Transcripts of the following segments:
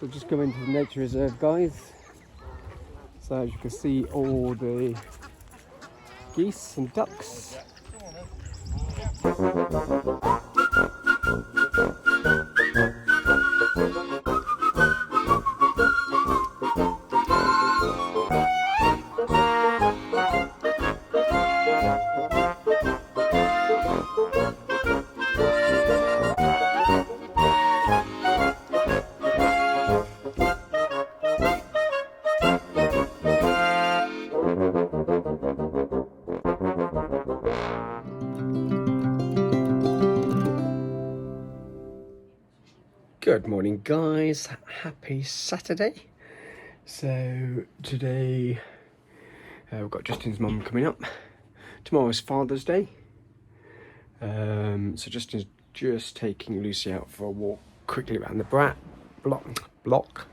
So just come into the nature reserve, guys. So as you can see, all the geese and ducks. Good morning, guys. Happy Saturday. So today we've got Justin's mum coming up. Tomorrow's Father's Day. So Justin's just taking Lucy out for a walk quickly around the block.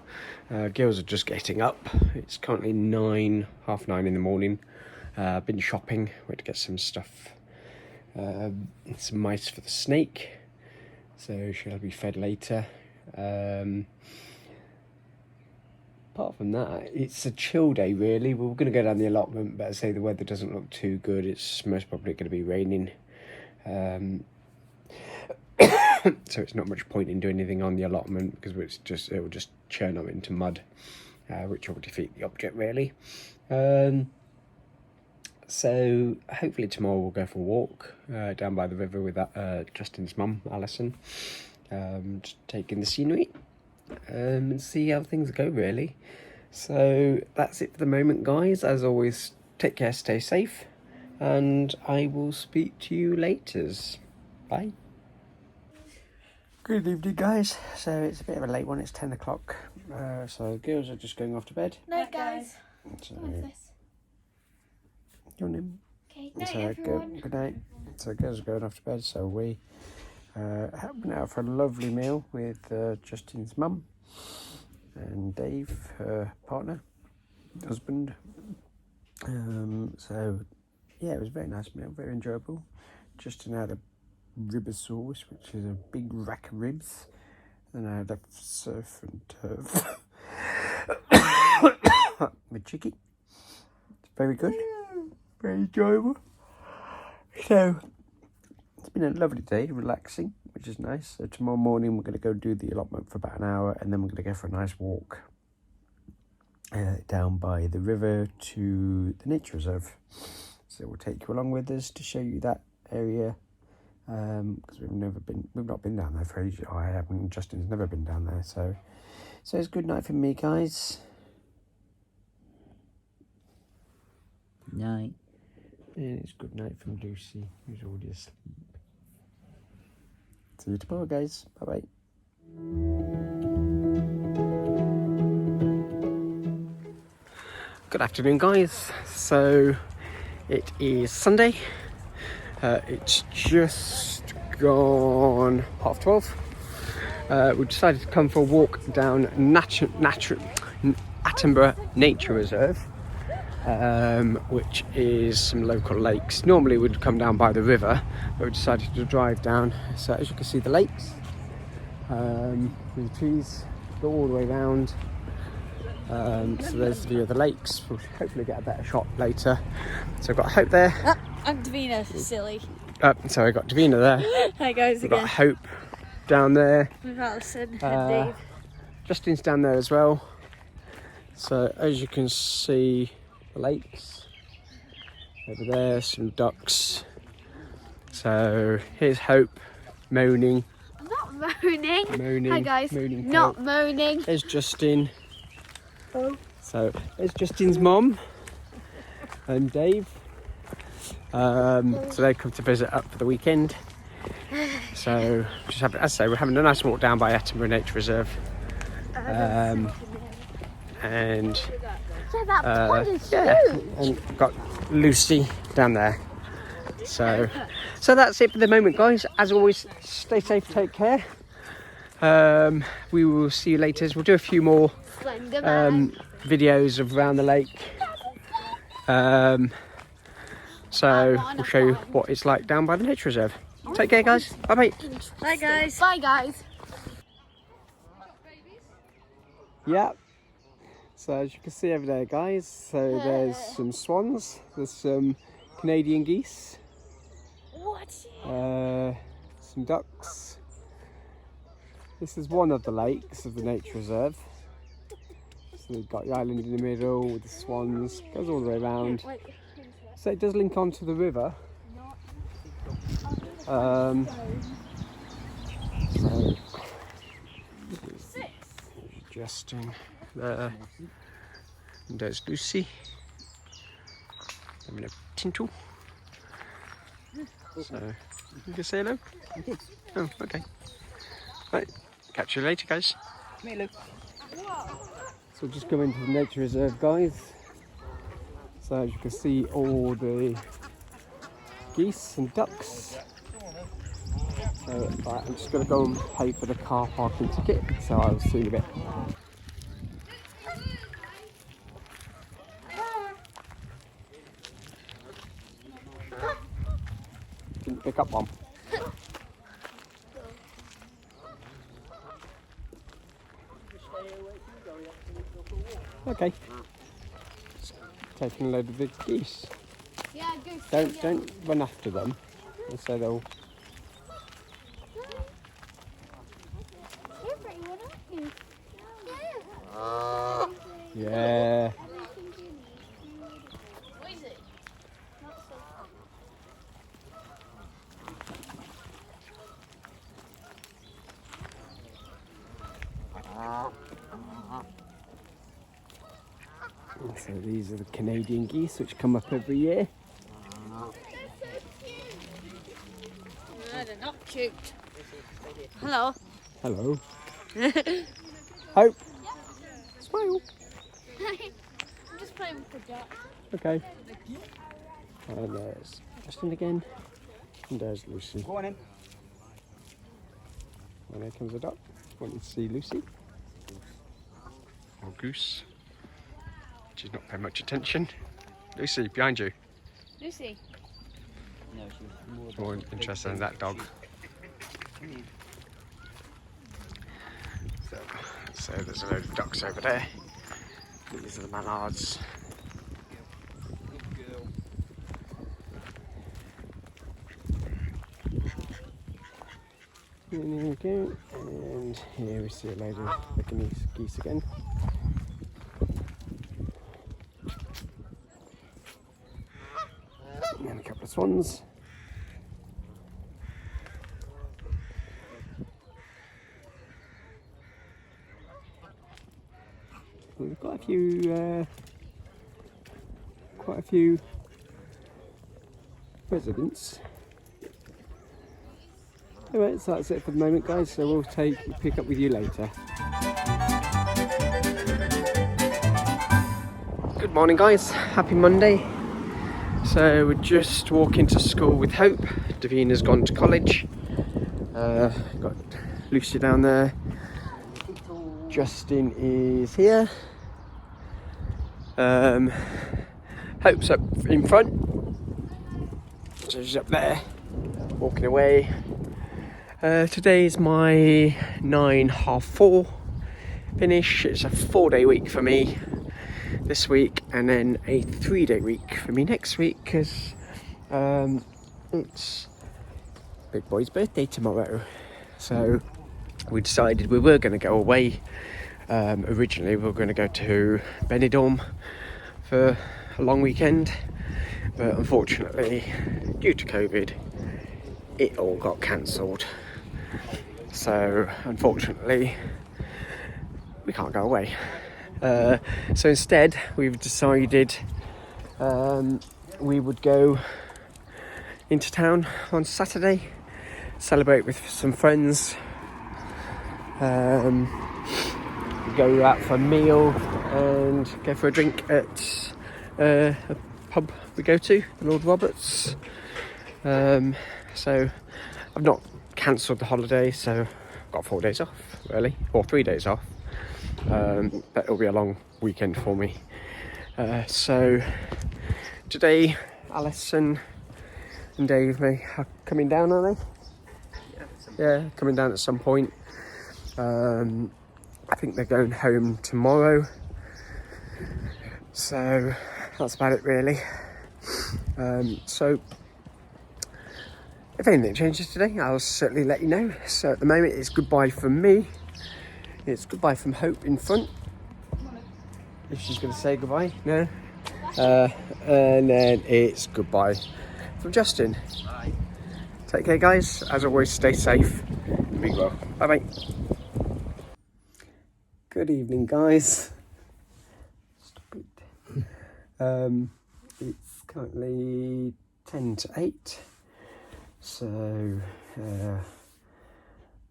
Girls are just getting up. It's currently half nine in the morning. Been shopping. Went to get some stuff. Some mice for the snake. So she'll be fed later. Apart from that, it's a chill day really. We're going to go down the allotment, but I say the weather doesn't look too good. It's most probably going to be raining, so it's not much point in doing anything on the allotment because it will just churn up into mud, which will defeat the object really. So hopefully tomorrow we'll go for a walk down by the river with Justin's mum, Alison. Just taking the scenery and see how things go really. So that's it for the moment, guys. As always, take care, stay safe, and I will speak to you later. Bye. Good evening, guys. So it's a bit of a late one. It's 10 o'clock. So girls are just going off to bed. Night, guys. So, What's this? Your name? Okay, night, So everyone. good night. So girls are going off to bed. So we went out for a lovely meal with Justin's mum and Dave, her partner, husband. So yeah, it was a very nice meal, very enjoyable. Justin had a ribber sauce, which is a big rack of ribs, and I had a surf and turf with chicken. It's very good, very enjoyable. So it's been a lovely day, relaxing, which is nice. So tomorrow morning we're going to go do the allotment for about an hour, and then we're going to go for a nice walk down by the river to the nature reserve. So we'll take you along with us to show you that area, because we've not been down there for ages. I haven't. Justin's never been down there. So it's good night from me, guys. Night. And it's good night from Lucy, who's already asleep. See you tomorrow, guys. Bye-bye. Good afternoon, guys. So it is Sunday. It's just gone 12:30. We decided to come for a walk down Attenborough Nature Reserve, which is some local lakes. Normally we'd come down by the river, but we decided to drive down. So as you can see, the lakes, with the trees go all the way round. So there's the view of the lakes. We'll hopefully get a better shot later. So I've got Hope there. I'm Davina, silly. So I got Davina there. Hi guys, We've again. got Hope down there. With Alison and Dave. Justin's down there as well. So as you can see, the lakes over there, some ducks. So here's Hope moaning. I'm not moaning. Moaning. Hi guys. Moaning Not Hope. moaning. There's Justin. Oh. So there's Justin's mum and Dave. So they come to visit up for the weekend. So as I say, we're having a nice walk down by Attenborough Nature Reserve. And Yeah, that pond is yeah, huge. and we've got Lucy down there. So that's it for the moment, guys. As always, stay safe, take care. We will see you later. We'll do a few more videos of around the lake. So we'll show you what it's like down by the nature reserve. Take care, guys. Bye bye. Bye guys. Bye guys. Yeah. So as you can see over there, guys, so there's some swans, there's some Canadian geese, What? some ducks. This is one of the lakes of the nature reserve. So we've got the island in the middle with the swans, goes all the way around. So it does link onto the river. So adjusting there. And there's Lucy. I'm in a tinkle. So you can say hello. Oh, okay. Right. Catch you later, guys. So just come into the nature reserve, guys. So as you can see, all the geese and ducks. So right, I'm just going to go and pay for the car parking ticket. So I'll see you in a bit. Didn't pick up one. Okay. Taking a load of the geese. Yeah, go. Don't run after them. So they'll. You're pretty one, aren't you? Yeah. What is it? Not so So these are the Canadian geese which come up every year. No, they're not cute. Hello. Hello. Hope. Smile. I'm just playing with the duck. Okay. And there's Justin again. And there's Lucy. Go on in. And there comes a duck. Wanted to see Lucy. Or goose. She's not paying much attention. Lucy, behind you. Lucy. No, she's More interested in that dog. So there's a load of ducks over there. These are the mallards. And there we go. And here we see a load of the geese again. And a couple of swans. We've got quite a few residents. Alright, so that's it for the moment, guys. So we'll pick up with you later. Good morning, guys. Happy Monday. So we're just walking to school with Hope. Davina's gone to college. Got Lucy down there. Justin is here. Hope's up in front. So she's up there, walking away. Today is my 9:30 finish. It's a 4-day week for me this week, and then a 3-day week for me next week, because it's Big Boy's birthday tomorrow. So we decided we were going to go away. Originally we were going to go to Benidorm for a long weekend, but unfortunately due to COVID it all got cancelled. So unfortunately we can't go away. So instead we've decided we would go into town on Saturday, celebrate with some friends, go out for a meal and go for a drink at a pub we go to, Lord Roberts. So I've not cancelled the holiday, so I've got 4 days off really, or 3 days off, but it'll be a long weekend for me. So today Alison and Dave are coming down, are they? Yeah, coming down at some point. I think they're going home tomorrow. So that's about it really. So if anything changes today, I'll certainly let you know. So at the moment it's goodbye from me. It's goodbye from Hope in front. If she's going to say goodbye, no. And then it's goodbye from Justin. Bye. Take care guys, as always stay safe and be well. Bye bye. Good evening guys. Stop it. It's currently 10 to 8. So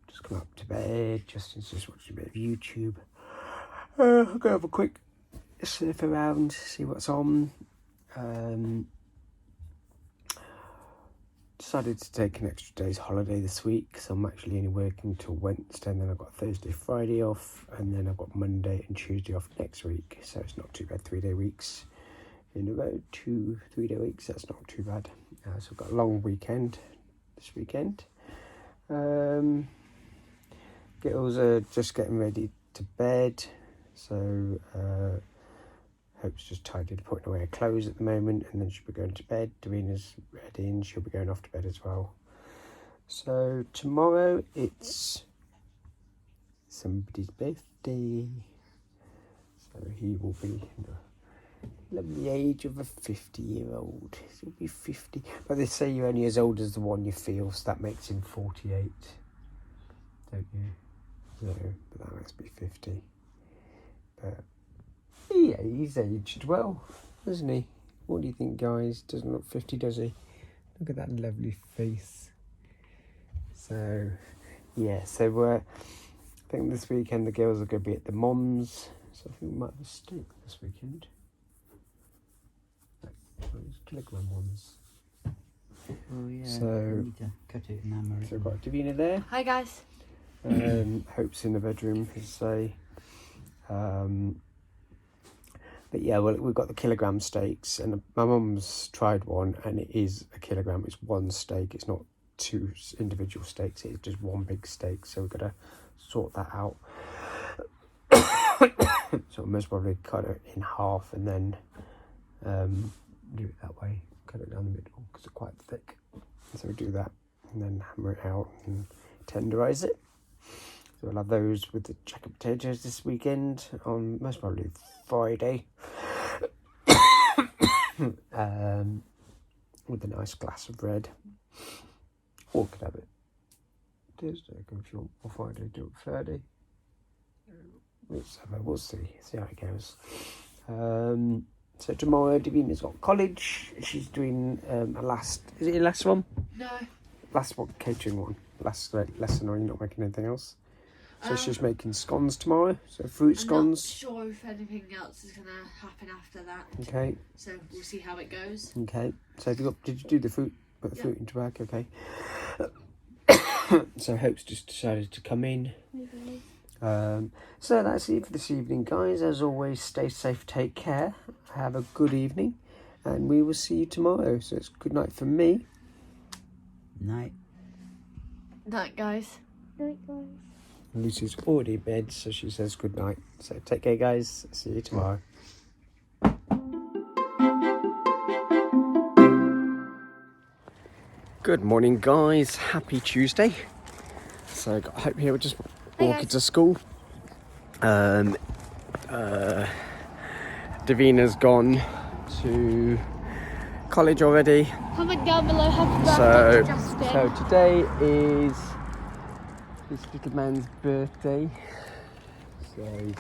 just come up to bed. Justin's just watching a bit of YouTube. I'll go have a quick surf around, see what's on. Decided to take an extra day's holiday this week, so I'm actually only working till Wednesday, and then I've got Thursday, Friday off, and then I've got Monday and Tuesday off next week, so it's not too bad. 3-day weeks in a row, 2 3-day weeks, that's not too bad. So I've got a long weekend this weekend. Girls are just getting ready to bed, so Hope's just tidying, putting away her clothes at the moment, and then she'll be going to bed. Davina's ready and she'll be going off to bed as well. So tomorrow it's somebody's birthday. So he will be in the lovely age of a 50-year-old. He'll be 50. But they say you're only as old as the one you feel, so that makes him 48. Don't you? No, but that must be 50. But yeah, he's aged well, doesn't he? What do you think, guys? Doesn't look 50, does he? Look at that lovely face. So, yeah, so I think this weekend the girls are going to be at the Moms. So I think we might have a steak this weekend. Those kilogram ones. Oh yeah, So, we need to cut it and hammer it. So we've got Davina there. Hi guys. Hope's in the bedroom, as I say. But yeah, well, we've got the kilogram steaks, and my mum's tried one, and it is a kilogram. It's one steak. It's not 2 individual steaks. It's just one big steak. So we've got to sort that out. So we'll most probably cut it in half and then do it that way. Cut it down the middle because it's quite thick. So we do that and then hammer it out and tenderise it. So we'll have those with the jacket potatoes this weekend on most probably Friday. With a nice glass of red. Or could have it Thursday if you want, or Friday, do it Friday. We'll see how it goes. So tomorrow Davina's got college. She's doing a last, is it your last one? No. Last one, catering one. Last lesson, or you're not making anything else? So she's making scones tomorrow, so fruit scones. I'm not sure if anything else is going to happen after that. Okay. So we'll see how it goes. Okay. So have you got, did you do the fruit? Put the fruit into bag, okay. So Hope's just decided to come in. So that's it for this evening, guys. As always, stay safe, take care, have a good evening, and we will see you tomorrow. So it's good night from me. Night. Night, guys. Night, guys. Lucy's already in bed, so she says good night. So take care, guys. See you tomorrow. Good morning, guys. Happy Tuesday. So I got Hope here. We're just walking to school. Davina's gone to college already. Comment down below happy birthday to Justin. So today is this little man's birthday. So he's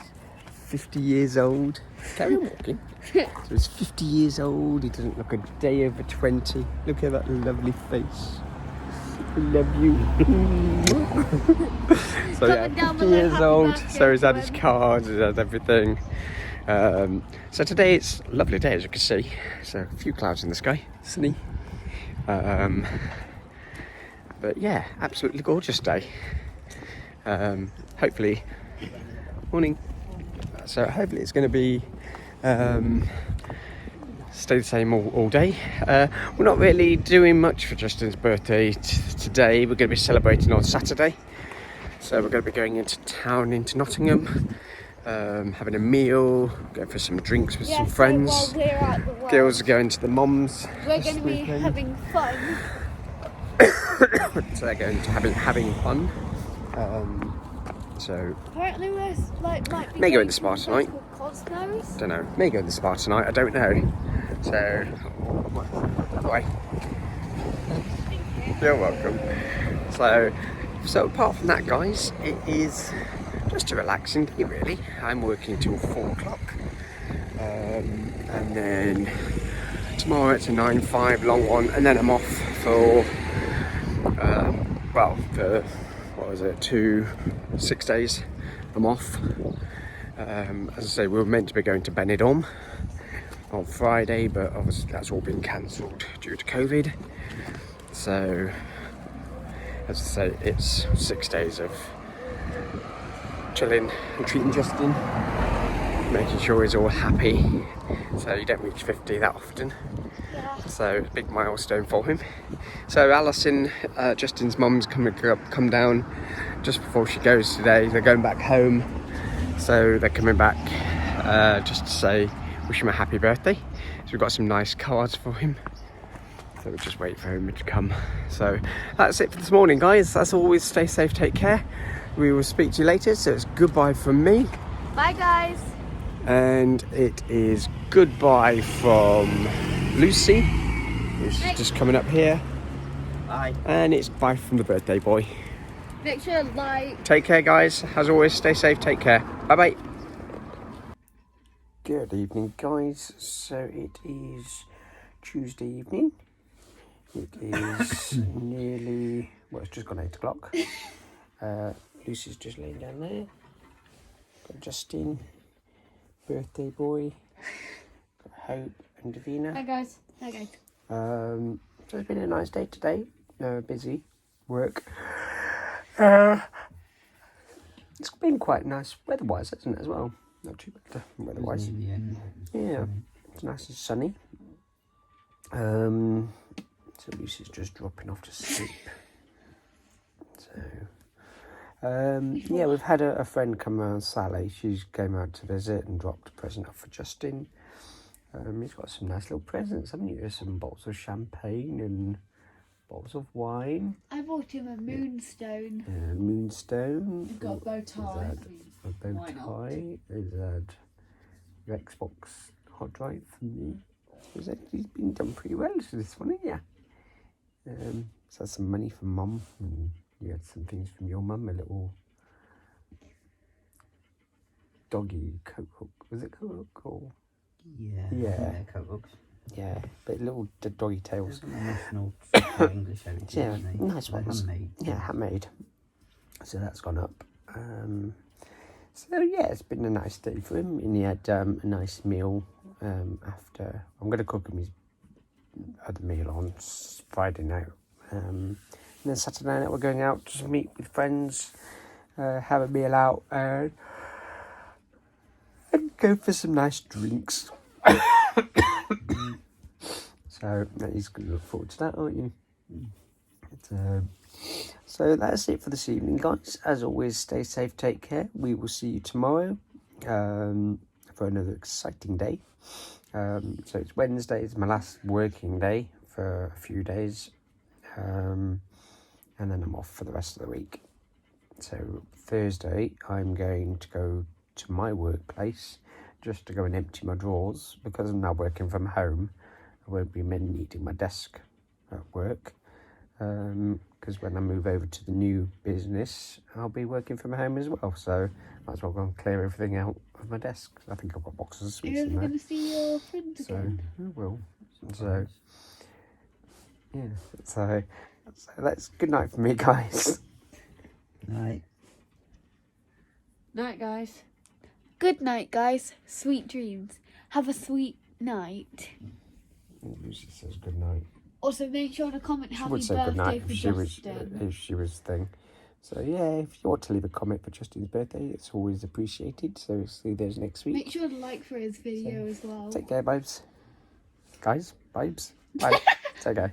50 years old. Carry on walking. So he's 50 years old. He doesn't look a day over 20. Look at that lovely face. I love you. So yeah, 50 years old. So he's had his cards, he's had everything. So today it's a lovely day, as you can see. So a few clouds in the sky, sunny. But yeah, absolutely gorgeous day. Hopefully, morning. So hopefully it's going to be stay the same all day. We're not really doing much for Justin's birthday today. We're going to be celebrating on Saturday. So we're going to be going into town, into Nottingham, having a meal, going for some drinks with some friends. So while we're at the work, Girls are going to the mums. we're going to be having fun. So they're going to having fun. So Apparently we're like might be may go going in the spa to a tonight. place called Cosmos. Don't know. May go in the spa tonight. I don't know. So anyway, you're welcome. So apart from that, guys, it is just a relaxing day, really. I'm working till 4 o'clock, and then tomorrow it's a 9-5 long one, and then I'm off for for what was it, 6 days. I'm off. As I say, we were meant to be going to Benidorm on Friday, but obviously that's all been cancelled due to COVID. So, as I say, it's 6 days of chilling and treating Justin, making sure he's all happy. So you don't reach 50 that often. So big milestone for him. So Alison, Justin's mum's come down just before she goes today. They're going back home, so they're coming back just to say wish him a happy birthday. So we've got some nice cards for him. So we'll just wait for him to come. So that's it for this morning, guys. As always, stay safe, take care. We will speak to you later. So it's goodbye from me. Bye, guys. And it is goodbye from Lucy, who's just coming up here. Bye. And it's bye from the birthday boy. Make sure to like. Take care, guys. As always, stay safe, take care. Bye-bye. Good evening, guys. So it is Tuesday evening. It is nearly, well, it's just gone 8 o'clock. Lucy's just laying down there. Got Justin, birthday boy. Got Hope and Davina. Hi, guys. Hi, guys. So it's been a nice day today. Busy work. It's been quite nice weather-wise, hasn't it, as well? Not too bad weather-wise. Yeah, it's nice and sunny. So Lucy's just dropping off to sleep. So, yeah, we've had a friend come around, Sally. She came out to visit and dropped a present off for Justin. He's got some nice little presents, haven't you? Some bottles of champagne and bottles of wine. I bought him a moonstone. Moonstone. He's got a bow tie. A bow tie. He's had your Xbox hard drive for me. So he's been done pretty well to this one, yeah. So that's some money from Mum, and you had some things from your mum, a little doggy coat hook. Was it coat hook or? Yeah. Coat hooks. Yeah, but little doggy tails. National English heritage. Yeah, isn't they? nice They're ones. handmade. Yeah, handmade. So that's gone up. So yeah, it's been a nice day for him, and he had a nice meal after. I'm going to cook him his other meal on Friday night. And then Saturday night we're going out to meet with friends, have a meal out, and go for some nice drinks. So he's going to look forward to that, aren't you? So that's it for this evening, guys. As always, stay safe, take care. We will see you tomorrow for another exciting day. So it's Wednesday, it's my last working day for a few days. And then I'm off for the rest of the week. So Thursday, I'm going to go to my workplace just to go and empty my drawers, because I'm now working from home. I won't be needing my desk at work, because when I move over to the new business, I'll be working from home as well. So might as well go and clear everything out of my desk. I think I've got boxes of sweets You're in there. going to see your friends again. So I will. So yeah. So that's good night for me, guys. Night. Night, guys. Good night, guys. Sweet dreams. Have a sweet night. Lucy says good night. Also, make sure to comment She happy would say good birthday night for if Justin. she was thing. So yeah, if you want to leave a comment for Justin's birthday, it's always appreciated. So see you there next week. Make sure to like for his video as well. Take care, babes. Guys, babes. Bye. Take care.